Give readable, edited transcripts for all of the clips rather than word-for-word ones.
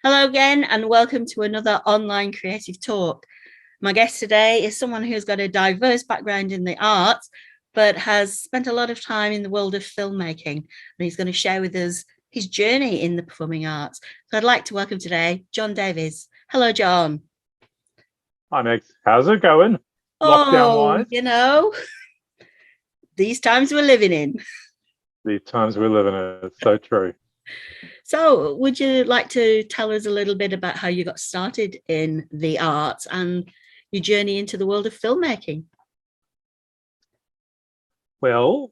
Hello again, and welcome to another online creative talk. My guest today is someone who's got a diverse background in the arts, but has spent a lot of time in the world of filmmaking. And he's going to share with us his journey in the performing arts. So I'd like to welcome today John Davies. Hello, John. Hi, Meg. How's it going? Lockdown Oh, wise, these times we're living in. the times we live in, it's so true. So, would you like to tell us a little bit about how you got started in the arts and your journey into the world of filmmaking? Well,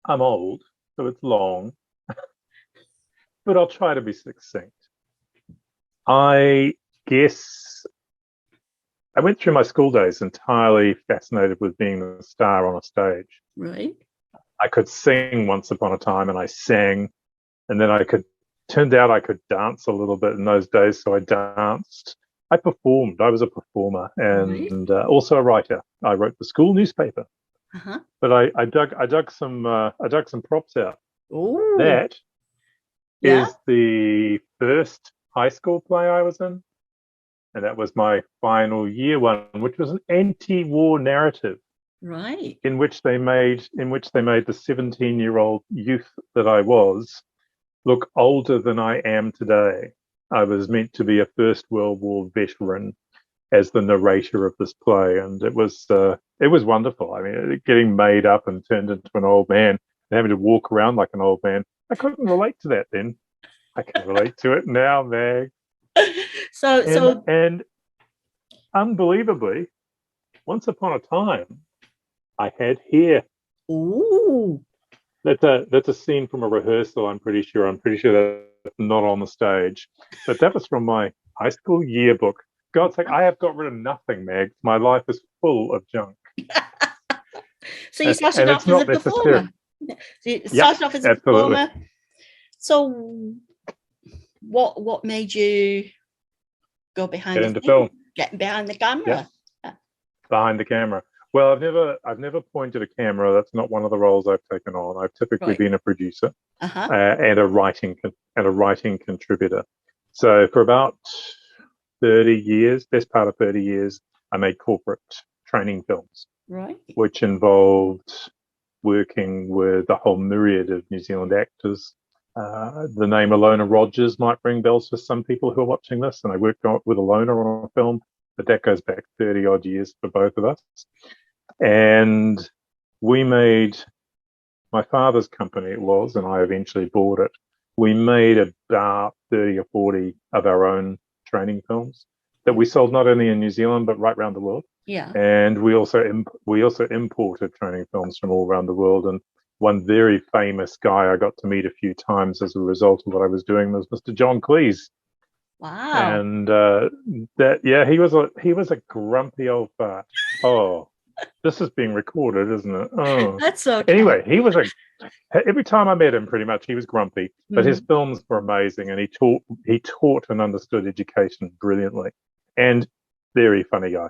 I'm old, so it's long, but I'll try to be succinct. I guess I went through my school days entirely fascinated with being the star on a stage. Right. I could sing once upon a time, and I sang, and then turned out I could dance a little bit in those days, so I danced. I performed. I was a performer Right. and also a writer. I wrote the school newspaper. Uh-huh. But I dug some props out. Oh, That yeah. is the first high school play I was in, and that was my final year one, which was an anti-war narrative Right. in which they made the 17-year-old youth that I was look older than I am today. I was meant to be a First World War veteran as the narrator of this play, and it was wonderful. I mean, getting made up and turned into an old man and having to walk around like an old man. I couldn't relate to that then. I can relate to it now, Meg. So, And so, and unbelievably, once upon a time, I had hair. ooh, That's a scene from a rehearsal. I'm pretty sure. I'm pretty sure that's not on the stage, but that was from my high school yearbook. God's sake, I have got rid of nothing, Meg. My life is full of junk. so you started And it's off as a not necessary. performer. So you Yep, started off as a absolutely. performer. So, what made you go behind Get the into film, film. get behind the Yep, camera? behind the camera. Well, I've never pointed a camera. That's not one of the roles I've taken on. I've typically Right. been a producer Uh-huh. and a writing contributor. So for about 30 years, best part of 30 years, I made corporate training films, Right. which involved working with a whole myriad of New Zealand actors. The name Alona Rogers might ring bells for some people who are watching this, and I worked with Alona on a film, but that goes back 30 odd years for both of us. And we made my father's company, it was, and I eventually bought it. We made about 30 or 40 of our own training films that we sold not only in New Zealand but right around the world. Yeah. And we also imported training films from all around the world. And one very famous guy I got to meet a few times as a result of what I was doing was Mr. John Cleese. Wow. And that yeah, he was a grumpy old fart. Oh, this is being recorded, isn't it? Oh, That's okay. anyway, every time I met him, pretty much he was grumpy, but his Mm. films were amazing, and he taught and understood education brilliantly, and very funny guy.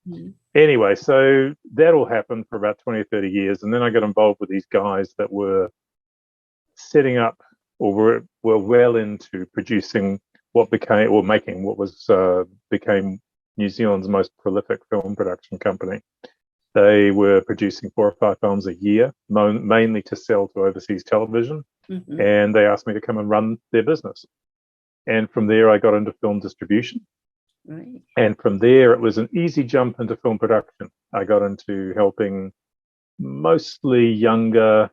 Mm. Anyway, so that all happened for about 20 or 30 years, and then I got involved with these guys that were setting up or were well into producing what became or making what was became New Zealand's most prolific film production company. They were producing 4 or 5 films a year, mainly to sell to overseas television, Hmm. and they asked me to come and run their business. And from there, I got into film distribution. Right. And from there, it was an easy jump into film production. I got into helping mostly younger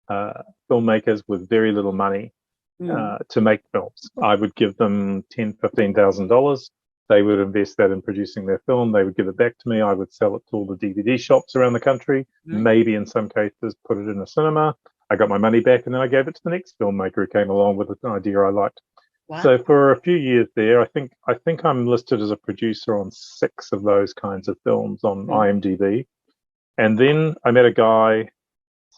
uh, filmmakers with very little money Mm. to make films. I would give them $10,000, $15,000. They would invest that in producing their film. They would give it back to me. I would sell it to all the DVD shops around the country, Right. maybe in some cases put it in a cinema. I got my money back, and then I gave it to the next filmmaker who came along with an idea I liked. Wow. So for a few years there, I think I'm listed as a producer on 6 of those kinds of films on Mm. IMDb. And then I met a guy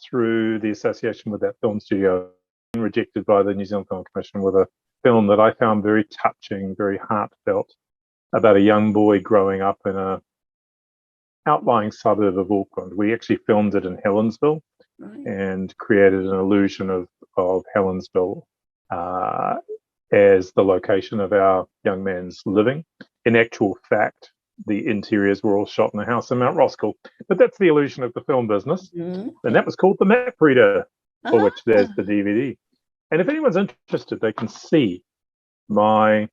through the association with that film studio, rejected by the New Zealand Film Commission with a film that I found very touching, very heartfelt, about a young boy growing up in a outlying suburb of Auckland. We actually filmed it in Helensville Right. and created an illusion of Helensville as the location of our young man's living. In actual fact, the interiors were all shot in a house in Mount Roskill. But that's the illusion of the film business. Mm-hmm. And that was called The Map Reader, for which there's the Ah. DVD. And if anyone's interested, they can see my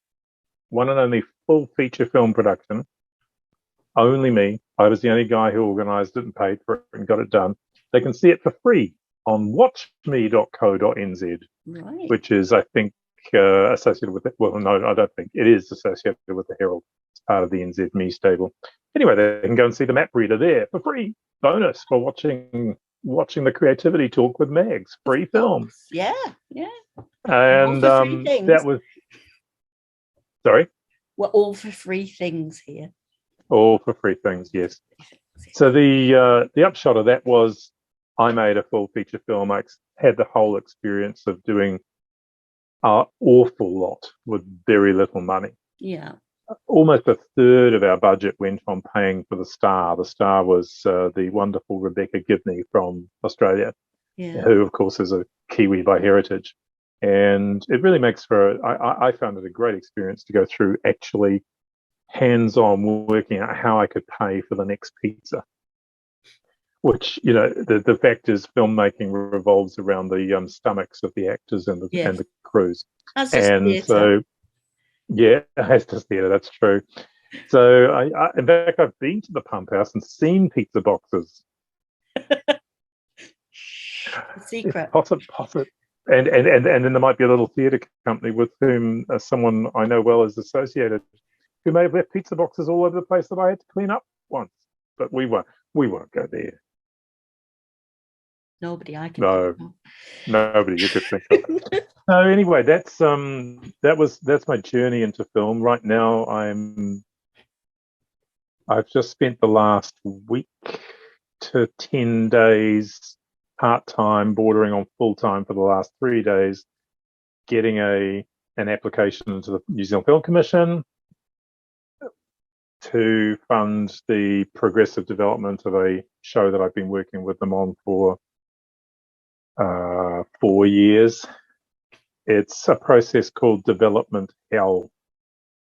one and only full feature film production. Only me. I was the only guy who organised it and paid for it and got it done. They can see it for free on watchme.co.nz, Right. which is, I think, associated with it. Well, no, I don't think it is associated with the Herald. It's part of the NZME stable. Anyway, they can go and see the map reader there for free. Bonus for watching the creativity talk with Mags. Free film. Yeah. And all for free things. that was, sorry? We're all for free things here. All for free things, yes. So the upshot of that was I made a full feature film. I had the whole experience of doing an awful lot with very little money. Yeah. Almost a third of our budget went on paying for the star. The star was the wonderful Rebecca Gibney from Australia, who, of course, is a Kiwi by heritage. And it really makes for, I found it a great experience to go through actually hands-on working out how I could pay for the next pizza. Which, the fact is filmmaking revolves around the stomachs of the actors and the crews. That's just theatre. So, yeah, as does theatre, that's true. So, I in fact, I've been to the pump house and seen pizza boxes. Secret. Posit. And then there might be a little theatre company with whom someone I know well is associated, who may have left pizza boxes all over the place that I had to clean up once. But we won't go there. Nobody I can think of. Nobody you could think of. So anyway, that's my journey into film. Right now I've just spent the last week to 10 days part-time, bordering on full-time for the last 3 days, getting an application into the New Zealand Film Commission to fund the progressive development of a show that I've been working with them on for 4 years. It's a process called development hell,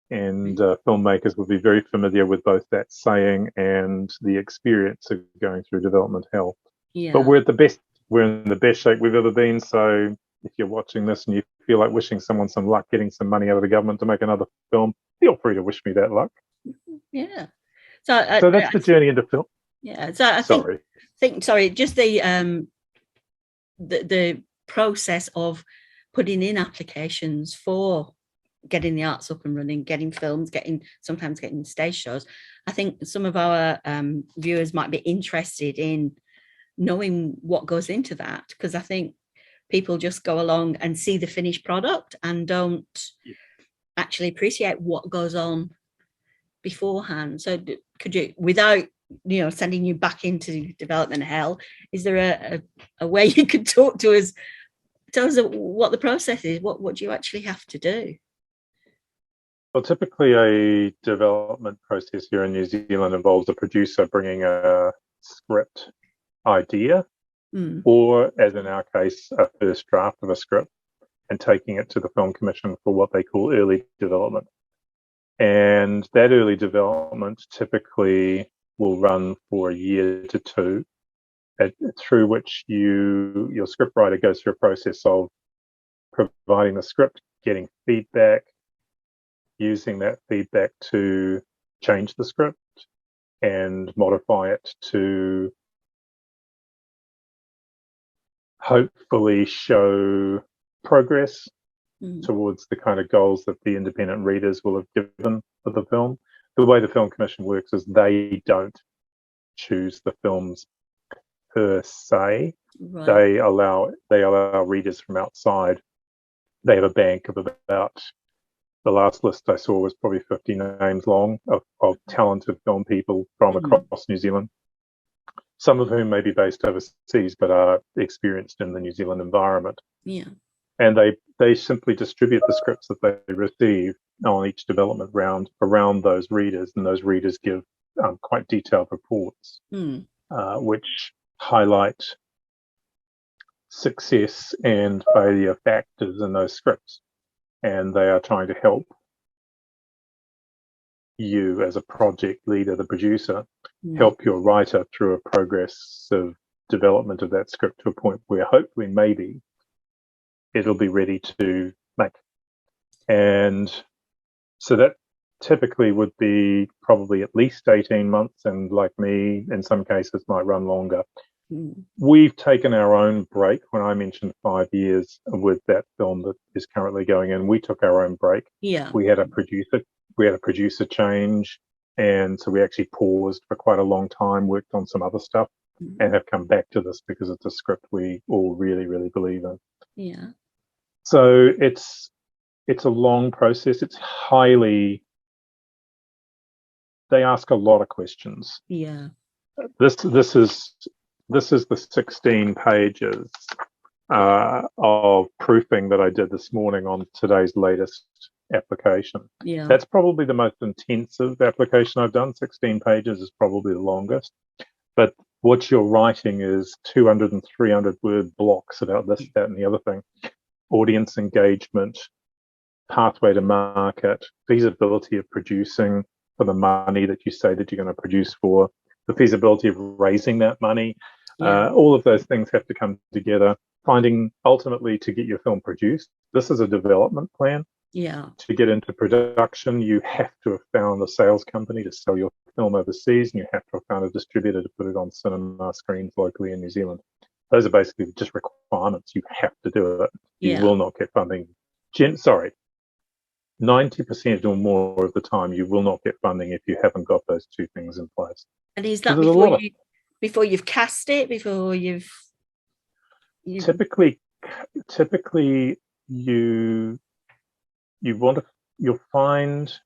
and filmmakers will be very familiar with both that saying and the experience of going through development hell. Yeah. But we're in the best shape we've ever been. So if you're watching this and you feel like wishing someone some luck getting some money out of the government to make another film, feel free to wish me that luck. Yeah. So that's the journey into film. Yeah. So I think just the process of putting in applications for getting the arts up and running, getting films, sometimes getting stage shows. I think some of our viewers might be interested in knowing what goes into that, because I think people just go along and see the finished product and don't actually appreciate what goes on beforehand. So could you, without sending you back into development hell, is there a way you could talk to us, tell us what the process is? What do you actually have to do? Well, typically a development process here in New Zealand involves a producer bringing a script idea, or as in our case, a first draft of a script, and taking it to the Film Commission for what they call early development. And that early development typically will run for a year to two, through which your scriptwriter goes through a process of providing the script, getting feedback, using that feedback to change the script and modify it to hopefully show progress towards the kind of goals that the independent readers will have given for the film. The way the Film Commission works is they don't choose the films per se. Right. They allow readers from outside. They have a bank of about, the last list I saw was probably 50 names long of talented film people from across New Zealand, some of whom may be based overseas but are experienced in the New Zealand environment. Yeah. And they simply distribute the scripts that they receive on each development round around those readers, and those readers give quite detailed reports which highlight success and failure factors in those scripts. and they are trying to help you as a project leader, the producer, help your writer through a progressive development of that script to a point where hopefully maybe it'll be ready to make. And so that typically would be probably at least 18 months, and like me, in some cases might run longer. We've taken our own break. When I mentioned 5 years with that film that is currently going in, we took our own break. Yeah. We had a producer change, and so we actually paused for quite a long time, worked on some other stuff, and have come back to this because it's a script we all really, really believe in. Yeah. So it's a long process. It's highly, they ask a lot of questions. Yeah. This is the 16 pages of proofing that I did this morning on today's latest application. Yeah. That's probably the most intensive application I've done. 16 pages is probably the longest. But what you're writing is 200 and 300 word blocks about this, that, and the other thing. Audience engagement, pathway to market, feasibility of producing for the money that you say that you're going to produce for, the feasibility of raising that money. All of those things have to come together. Finding ultimately to get your film produced. This is a development plan. Yeah. To get into production, you have to have found a sales company to sell your film overseas, and you have to have found a distributor to put it on cinema screens locally in New Zealand. Those are basically just requirements. You have to do it. You will not get funding. 90% or more of the time, you will not get funding if you haven't got those two things in place. And is that before you've cast it, before you've typically you'll find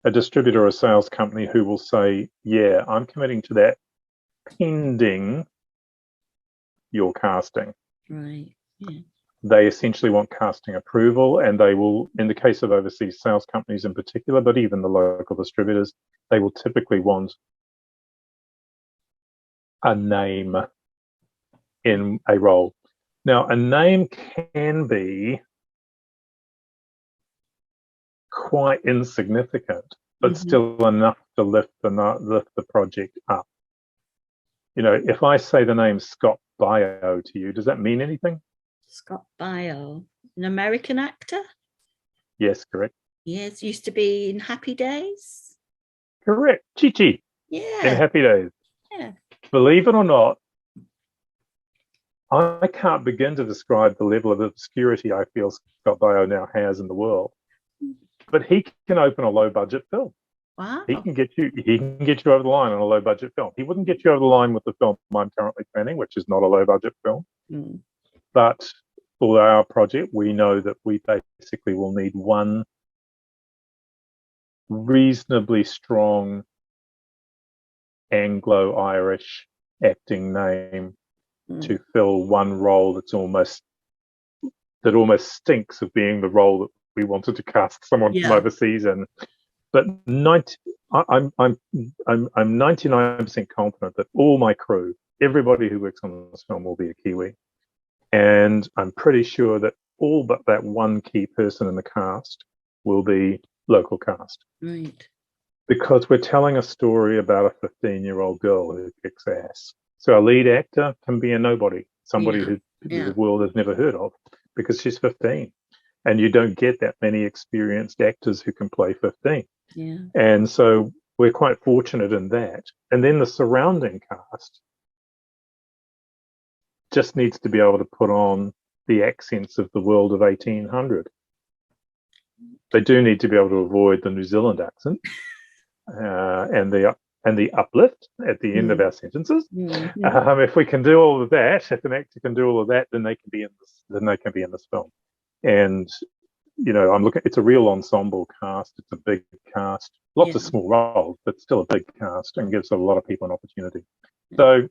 a distributor or a sales company who will say, yeah, I'm committing to that pending your casting. Right. Yeah. They essentially want casting approval, and they will, in the case of overseas sales companies in particular, but even the local distributors, they will typically want a name in a role. Now, a name can be quite insignificant, but still enough to lift the project up. You know, if I say the name Scott Bio to you, does that mean anything? Scott Bio, an American actor? Yes, correct. Yes, used to be in Happy Days. Correct. Chi-Chi. Yeah. In Happy Days. Yeah. Believe it or not, I can't begin to describe the level of obscurity I feel Scott Bio now has in the world. But he can open a low budget film. Wow. He can get you over the line on a low budget film. He wouldn't get you over the line with the film I'm currently planning, which is not a low budget film. But for our project, we know that we basically will need one reasonably strong Anglo-Irish acting name to fill one role that almost stinks of being the role that we wanted to cast someone from overseas in. But I'm 99% confident that all my crew, everybody who works on this film, will be a Kiwi, and I'm pretty sure that all but that one key person in the cast will be local cast. Right. Because we're telling a story about a 15-year-old girl who kicks ass. So a lead actor can be a nobody, somebody who the world has never heard of, because she's 15. And you don't get that many experienced actors who can play 15. Yeah. And so we're quite fortunate in that. And then the surrounding cast just needs to be able to put on the accents of the world of 1800. They do need to be able to avoid the New Zealand accent and the uplift at the end of our sentences. If we can do all of that, if an actor can do all of that, then they can be in this. Then they can be in this film. And you know, I'm looking. It's a real ensemble cast. It's a big cast. Lots of small roles, but still a big cast, and gives a lot of people an opportunity. So,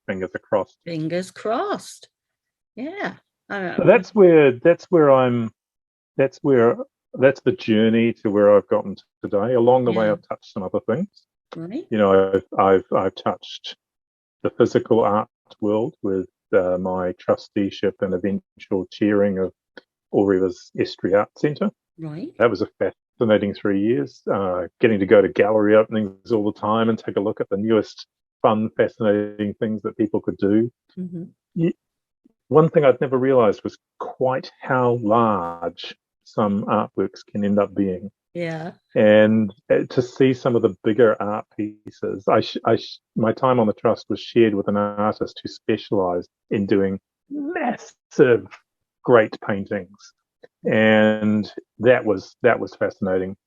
fingers crossed. Fingers crossed. Yeah. So that's the journey to where I've gotten today. Along the way, I've touched some other things. Right. You know, I've touched the physical art world with my trusteeship and eventual chairing of River's Estuary Art Centre. Right. That was a fascinating 3 years, getting to go to gallery openings all the time and take a look at the newest, fun, fascinating things that people could do. Mm-hmm. One thing I'd never realised was quite how large some artworks can end up being. Yeah. And to see some of the bigger art pieces, my time on the trust was shared with an artist who specialised in doing massive, great paintings, and that was fascinating.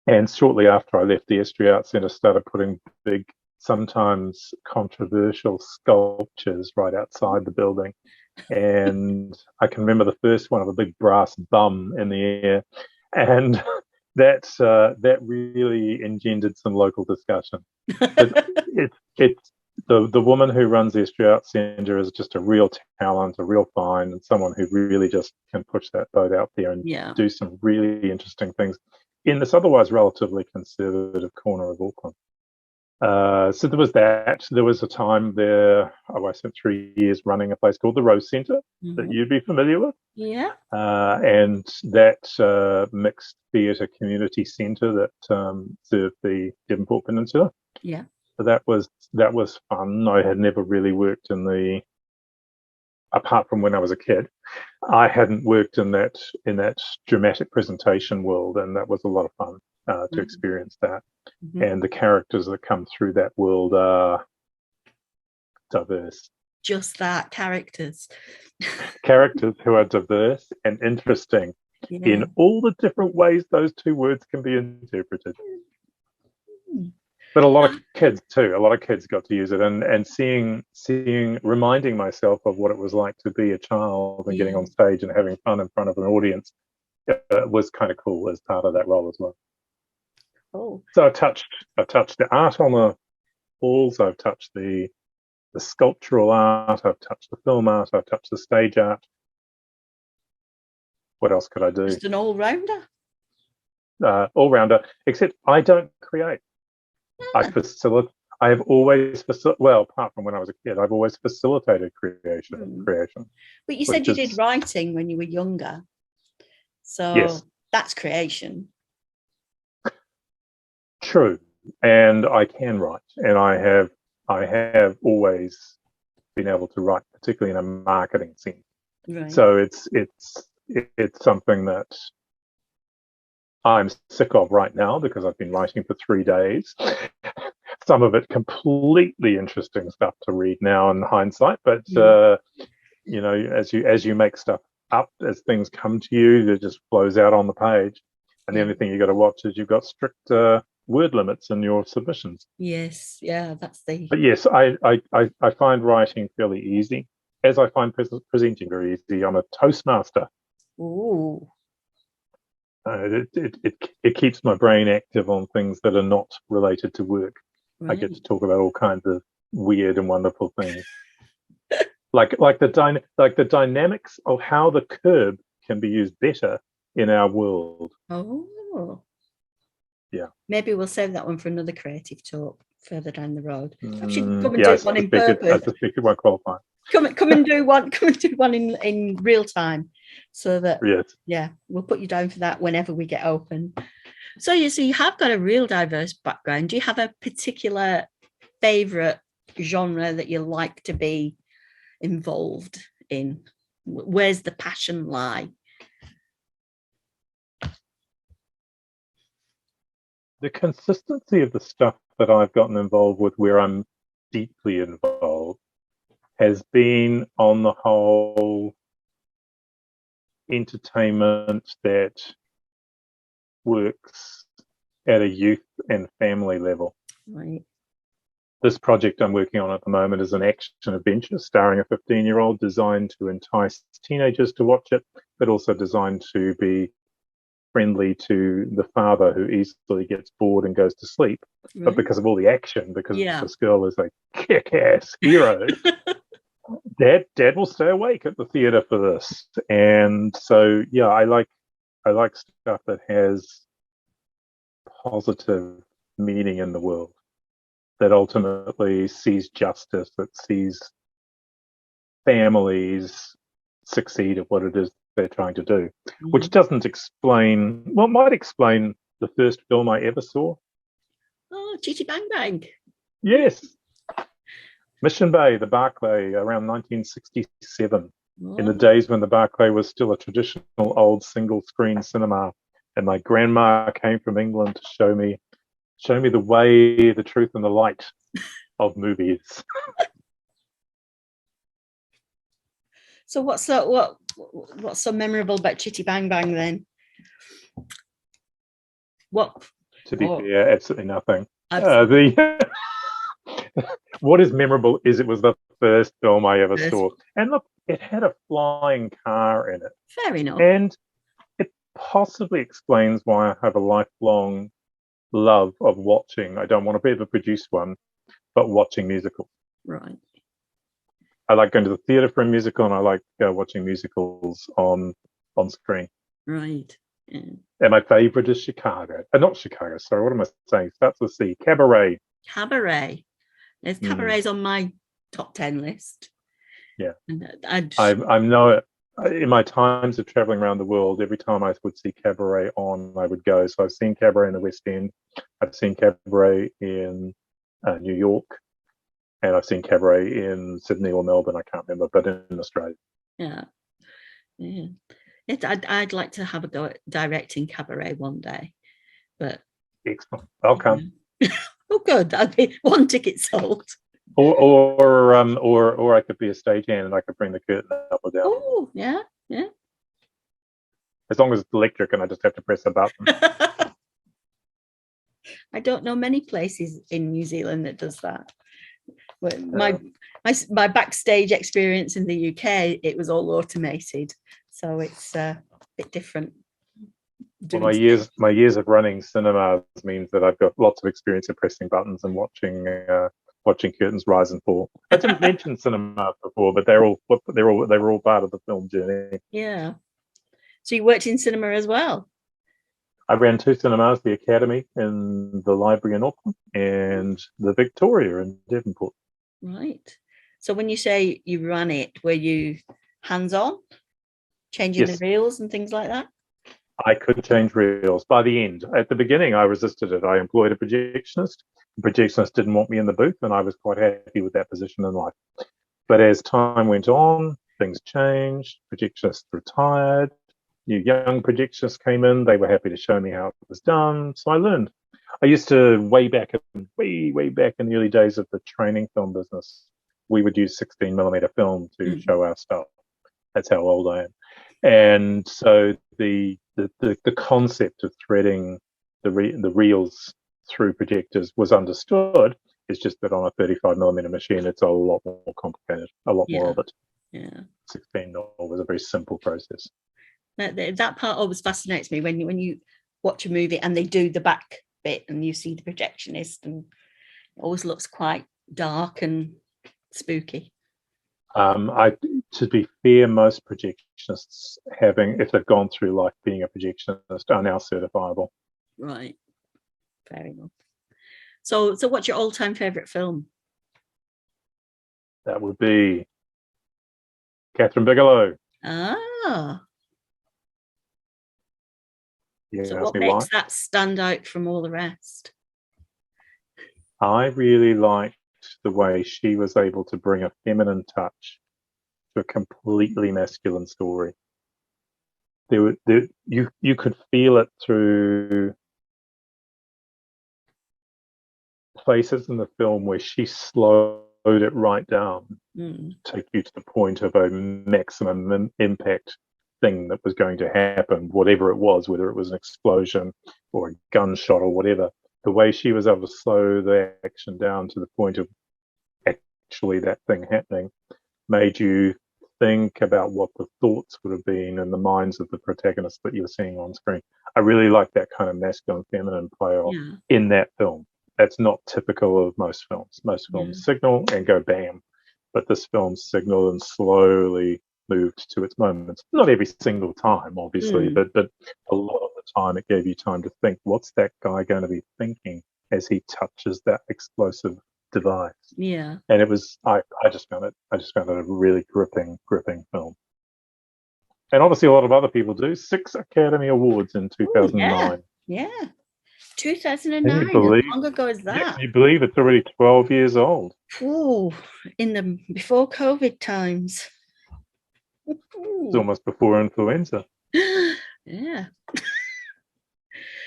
And shortly after I left the Estuary Art Centre, started putting big, sometimes controversial sculptures right outside the building. And I can remember the first one of a big brass bum in the air, and that really engendered some local discussion. But it's the woman who runs the Estuary Art Centre is just a real talent, a real find, and someone who really just can push that boat out there and do some really interesting things in this otherwise relatively conservative corner of Auckland. So there was that. There was a time there, I spent 3 years running a place called the Rose Centre that you'd be familiar with. Yeah. And that mixed theatre community centre that served the Devonport Peninsula. Yeah. So that was fun. I had never really worked apart from when I was a kid, I hadn't worked in that dramatic presentation world, and that was a lot of fun to experience that. And the characters that come through that world are diverse. Just that, characters who are diverse and interesting in all the different ways those two words can be interpreted. But a lot of kids too. A lot of kids got to use it, and seeing, reminding myself of what it was like to be a child and getting on stage and having fun in front of an audience was kind of cool as part of that role as well. Oh. So I've touched the art on the walls. I've touched the sculptural art. I've touched the film art. I've touched the stage art. What else could I do? Just an all-rounder. All-rounder, except I don't create. I facilitate. I have always apart from when I was a kid, I've always facilitated creation. But you said you did writing when you were younger, so that's creation. True, and I can write, and I have always been able to write, particularly in a marketing sense. Right. So it's something that I'm sick of right now because I've been writing for 3 days. Some of it completely interesting stuff to read now in hindsight, but as you make stuff up, as things come to you, it just flows out on the page. And the only thing you got to watch is you've got strict word limits in your submissions. Yes, yeah, that's the. But yes, I find writing fairly easy, as I find presenting very easy. I'm a Toastmaster. Ooh. It keeps my brain active on things that are not related to work. Right. I get to talk about all kinds of weird and wonderful things, like the dynamics of how the curb can be used better in our world. Oh, yeah. Maybe we'll save that one for another creative talk further down the road. I should come and do one in purpose. I suspect it won't qualify. Come and do one. Come and do one in real time, so that we'll put you down for that whenever we get open. So you have got a real diverse background. Do you have a particular favorite genre that you like to be involved in? Where's the passion lie? The consistency of the stuff that I've gotten involved with, where I'm deeply involved, has been on the whole entertainment that works at a youth and family level. Right. This project I'm working on at the moment is an action adventure starring a 15-year-old, designed to entice teenagers to watch it, but also designed to be friendly to the father, who easily gets bored and goes to sleep. Right. But because of all the action, because this girl is a kick-ass hero, Dad will stay awake at the theatre for this. And so, I like stuff that has positive meaning in the world, that ultimately sees justice, that sees families succeed at what it is they're trying to do, which Mm. doesn't explain, well, it might explain the first film I ever saw. Oh, Chitty Bang Bang. Yes, Mission Bay, the Barclay, around 1967, in the Oh, days when the Barclay was still a traditional old single screen cinema. And my grandma came from England to show me the way, the truth, and the light of movies. so what's so memorable about Chitty Bang Bang then? What? To be Oh, fair, absolutely nothing. absolutely. The what is memorable is it was the first film I ever Yes. saw, and look, it had a flying car in it, Fair enough. and it possibly explains why I have a lifelong love of watching. I don't want to ever produce one, but watching musicals. Right. I like going to the theatre for a musical, and I like watching musicals on screen. Right. Yeah. And my favorite is Chicago. Not Chicago, sorry, what am I saying? Starts with C. Cabaret. Cabaret. There's Mm, cabarets on my top 10 list. yeah. And I'd I'm no in my times of traveling around the world, every time I would see Cabaret on, I would go. So I've seen Cabaret in the West End, I've seen Cabaret in New York, and I've seen Cabaret in Sydney or Melbourne. I can't remember, but in Australia. yeah. Yeah. I'd like to have a go at directing cabaret one day, but Excellent. I'll come. oh, good. I'd be one ticket sold. Or I could be a stagehand and I could bring the curtain up or down. Oh, yeah, yeah. As long as it's electric and I just have to press a button. I don't know many places in New Zealand that does that. But my backstage experience in the UK, it was all automated, so it's a bit different. Well, my years of running cinemas means that I've got lots of experience of pressing buttons and watching curtains rise and fall. I didn't mention cinema before, but they were all part of the film journey. Yeah. So you worked in cinema as well? I ran two cinemas: the Academy in the Library in Auckland and the Victoria in Devonport. Right. So when you say you ran it, were you hands-on, changing the Yes, reels and things like that? I could change reels by the end. At the beginning, I resisted it. I employed a projectionist. The projectionist didn't want me in the booth, and I was quite happy with that position in life. But as time went on, things changed. Projectionists retired. New young projectionists came in. They were happy to show me how it was done. So I learned. I used to way back in the early days of the training film business, we would use 16mm film to show our stuff. That's how old I am. And so the concept of threading the reels through projectors was understood. It's just that on a 35mm machine, it's a lot more complicated, a lot more of it. Yeah. 16 was a very simple process. That part always fascinates me when you watch a movie and they do the back bit and you see the projectionist, and it always looks quite dark and spooky. To be fair, most projectionists if they've gone through life being a projectionist, are now certifiable. Right. Fair enough. So what's your all-time favorite film? That would be Catherine Bigelow. Ah. You So can ask what me why. makes that stand out from all the rest? I really liked the way she was able to bring a feminine touch to a completely masculine story. You could feel it through places in the film where she slowed it right down, take you to the point of a maximum impact thing that was going to happen, whatever it was, whether it was an explosion or a gunshot or whatever. The way she was able to slow the action down to the point of actually that thing happening made you think about what the thoughts would have been in the minds of the protagonists that you were seeing on screen. I really like that kind of masculine feminine play off in that film. That's not typical of most films. Most films signal and go bam, but this film signaled and slowly moved to its moments. Not every single time, obviously, but a lot of the time it gave you time to think, what's that guy going to be thinking as he touches that explosive device? Yeah. And it was I just found it a really gripping film. and obviously a lot of other people do. 6 Academy Awards in Oh, yeah. 2009. Yeah. Can you 2009, as believe? long ago as Yeah, that. can you believe it's already 12 years old? Ooh, in the before COVID times. It's Ooh. almost before influenza. Yeah.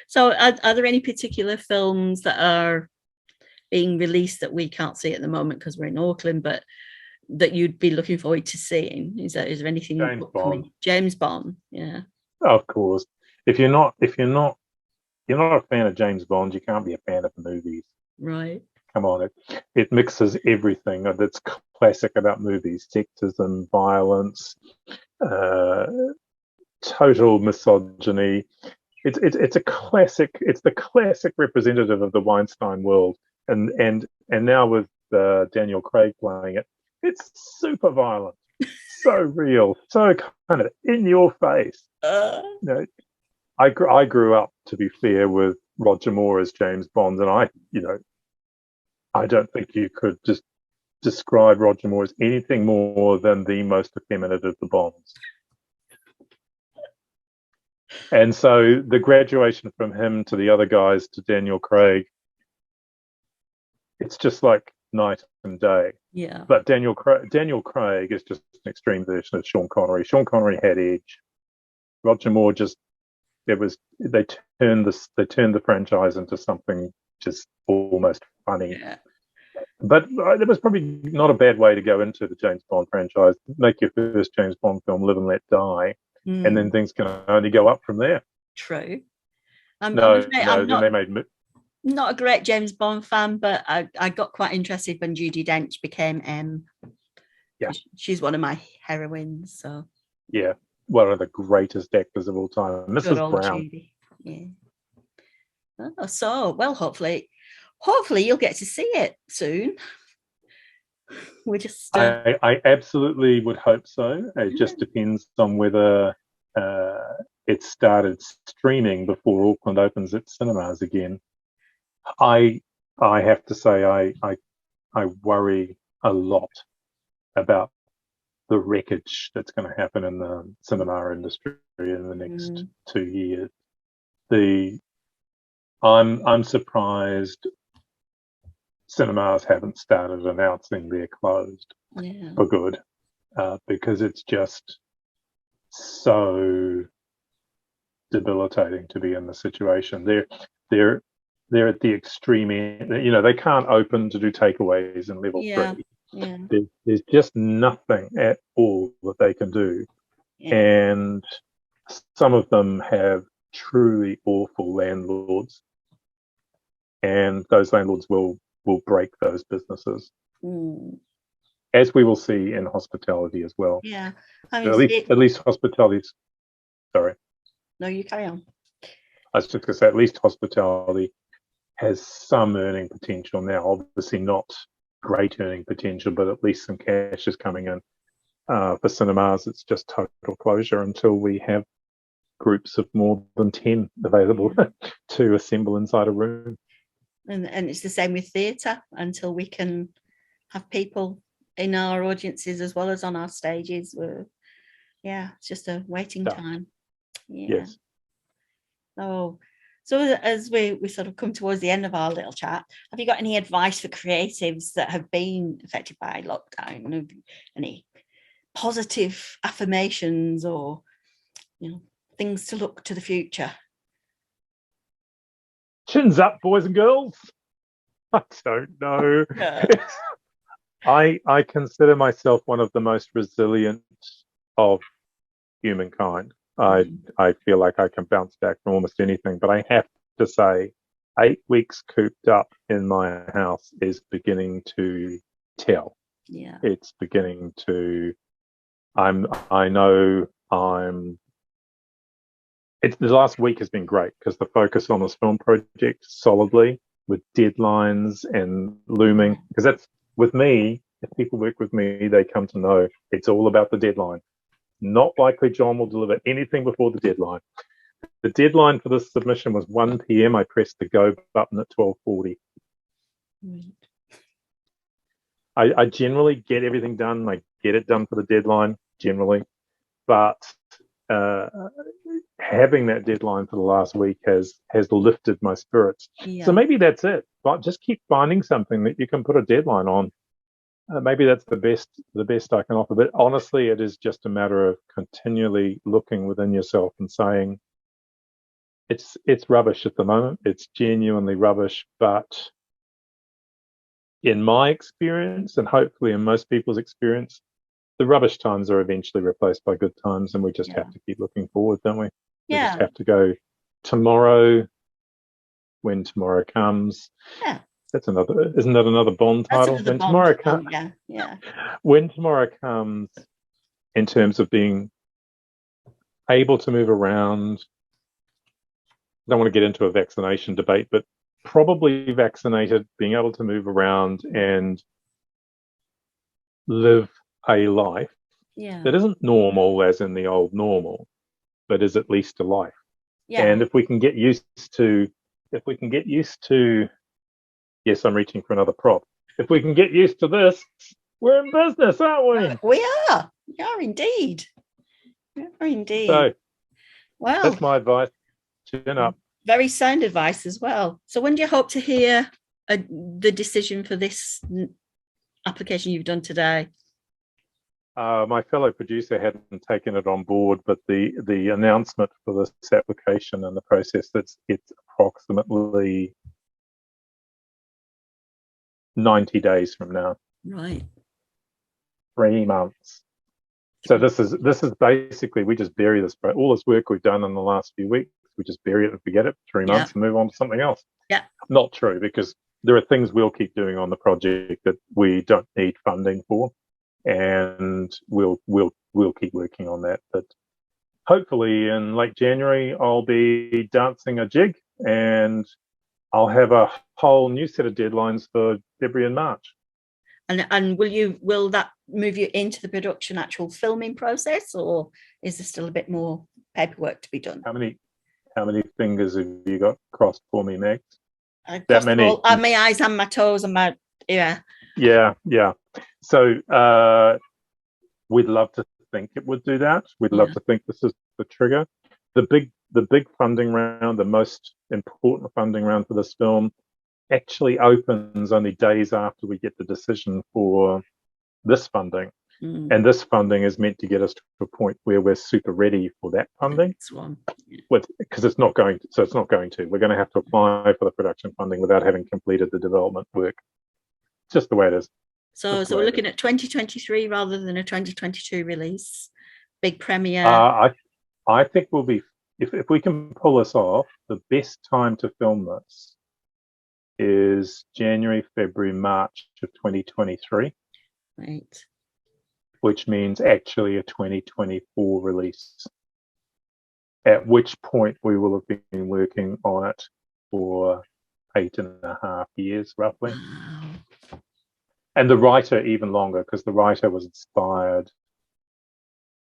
So are there any particular films that are being released that we can't see at the moment because we're in Auckland, but that you'd be looking forward to seeing? Is there anything James upcoming? Bond, James Bond, yeah. of course. You're not a fan of James Bond, you can't be a fan of the movies. Right. Come on, it mixes everything that's classic about movies: sexism, violence, uh, total misogyny. It's a classic. It's the classic representative of the Weinstein world, and now with Daniel Craig playing it, it's super violent, so real, so kind of in your face. Uh, You know, I grew up, to be fair, with Roger Moore as James Bond, and I don't think you could just describe Roger Moore as anything more than the most effeminate of the Bonds. And so the graduation from him to the other guys to Daniel Craig, it's just like night and day. yeah. But Daniel Craig is just an extreme version of Sean Connery. Sean Connery had edge. Roger Moore just they turned the franchise into something just almost funny. Yeah. But it was probably not a bad way to go into the James Bond franchise. Make your first James Bond film, Live and Let Die, and then things can only go up from there. True. I'm No, afraid no, I'm then they made not a great James Bond fan, but I got quite interested when Judi Dench became M. Yeah. She's one of my heroines. So yeah, one of the greatest actors of all time, good Mrs. old Brown. Judy. Yeah. Oh, so well, hopefully you'll get to see it soon. We're just I absolutely would hope so. It yeah. just depends on whether it started streaming before Auckland opens its cinemas again. I have to say I worry a lot about the wreckage that's going to happen in the cinema industry in the next 2 years. I'm surprised cinemas haven't started announcing they're closed for good, because it's just so debilitating to be in the situation. They're at the extreme end. They can't open to do takeaways in level 3. Yeah. There's just nothing at all that they can do, and some of them have truly awful landlords, and those landlords will break those businesses, as we will see in hospitality as well. Yeah. At least hospitality's. Sorry. No, you carry on. I was just going to say, at least hospitality has some earning potential now. Obviously not great earning potential, but at least some cash is coming in. For cinemas, it's just total closure until we have groups of more than 10 available to assemble inside a room. And it's the same with theatre until we can have people in our audiences as well as on our stages. It's just a waiting time. Yes. So as we sort of come towards the end of our little chat, have you got any advice for creatives that have been affected by lockdown? Any positive affirmations or things to look to the future? Chins up, boys and girls. I don't know. I consider myself one of the most resilient of humankind. I feel like I can bounce back from almost anything, but I have to say, 8 weeks cooped up in my house is beginning to tell. Yeah. It's beginning to. The last week has been great because the focus on this film project solidly with deadlines and looming, because that's with me. If people work with me, they come to know it's all about the deadline. Not likely John will deliver anything before the deadline. The deadline for this submission was 1 p.m. I pressed the go button at 12:40. I generally get everything done. I get it done for the deadline generally, but having that deadline for the last week has lifted my spirits. Yeah. So maybe that's it. But just keep finding something that you can put a deadline on. Maybe that's the best I can offer. But honestly, it is just a matter of continually looking within yourself and saying, it's rubbish at the moment. It's genuinely rubbish. But in my experience, and hopefully in most people's experience, the rubbish times are eventually replaced by good times, and we just have to keep looking forward, don't we? We just have to go tomorrow when tomorrow comes. Yeah. Isn't that another Bond title? When Bond tomorrow comes. Yeah. When tomorrow comes, in terms of being able to move around. I don't want to get into a vaccination debate, but probably vaccinated, being able to move around and live a life that isn't normal as in the old normal, but is at least a life. Yeah. And if we can get used to, yes, I'm reaching for another prop. If we can get used to this, we're in business, aren't we? We are indeed. We are indeed. So, well, that's my advice. Chin up. Very sound advice as well. So when do you hope to hear the decision for this application you've done today? My fellow producer hadn't taken it on board, but the announcement for this application and the process, it's approximately 90 days from now. Right. 3 months. So this is basically, we just bury this, all this work we've done in the last few weeks, we just bury it and forget it for 3 months and move on to something else. Yeah. Not true, because there are things we'll keep doing on the project that we don't need funding for, and we'll keep working on that. But hopefully in late January, I'll be dancing a jig and I'll have a whole new set of deadlines for February and March. And will that move you into the production actual filming process, or is there still a bit more paperwork to be done? How many fingers have you got crossed for me, Meg? That many? My eyes and my toes and my Yeah. So we'd love to think it would do that. We'd love to think this is the trigger. The big funding round, the most important funding round for this film, actually opens only days after we get the decision for this funding. And this funding is meant to get us to a point where we're super ready for that funding. Because it's not going to. We're going to have to apply for the production funding without having completed the development work. It's just the way it is. So we're looking at 2023 rather than a 2022 release. Big premiere. I think we'll be, if we can pull this off, the best time to film this is January, February, March of 2023. Right. Which means actually a 2024 release, at which point we will have been working on it for 8.5 years, roughly. Wow. And the writer even longer, because the writer was inspired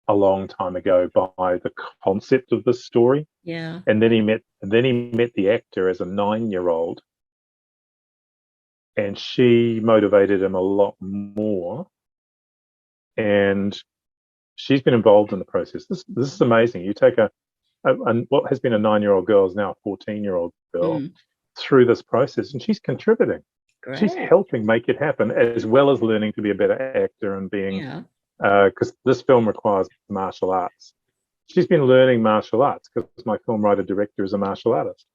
a long time ago by the concept of this story. Yeah. And then he met the actor as a 9-year-old, and she motivated him a lot more. And she's been involved in the process. This is amazing. You take a what has been a 9-year-old girl is now a 14-year-old girl through this process, and she's contributing. Great. She's helping make it happen, as well as learning to be a better actor and being, because this film requires martial arts. She's been learning martial arts because my film writer director is a martial artist.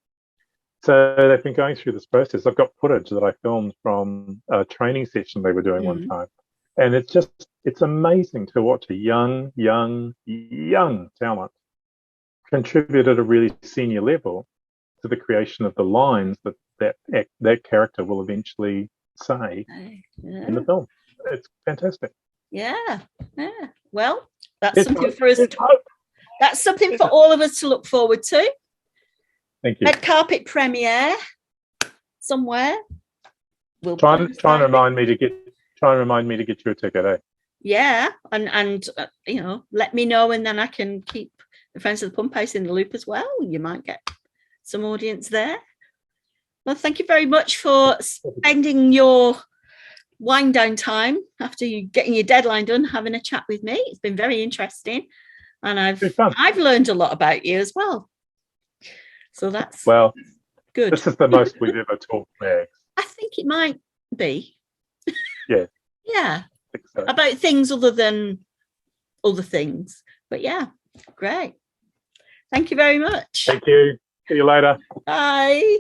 So they've been going through this process. I've got footage that I filmed from a training session they were doing one time. And it's amazing to watch a young talent contribute at a really senior level to the creation of the lines that character will eventually say in the film. It's fantastic. Yeah. Well, that's something for us. That's something for all of us to look forward to. Thank you. Red carpet premiere somewhere. We'll try and remind me to get you a ticket, eh? Yeah, and let me know, and then I can keep the Friends of the Pump House in the loop as well. You might get some audience there. Well, thank you very much for spending your wind down time after you getting your deadline done, having a chat with me. It's been very interesting. And Be fun. I've learned a lot about you as well. So that's Well, good. this is the most we've ever talked, Mags. I think it might be. Yeah. Yeah. I think so. About things other than other things. But yeah, great. Thank you very much. Thank you. See you later. Bye.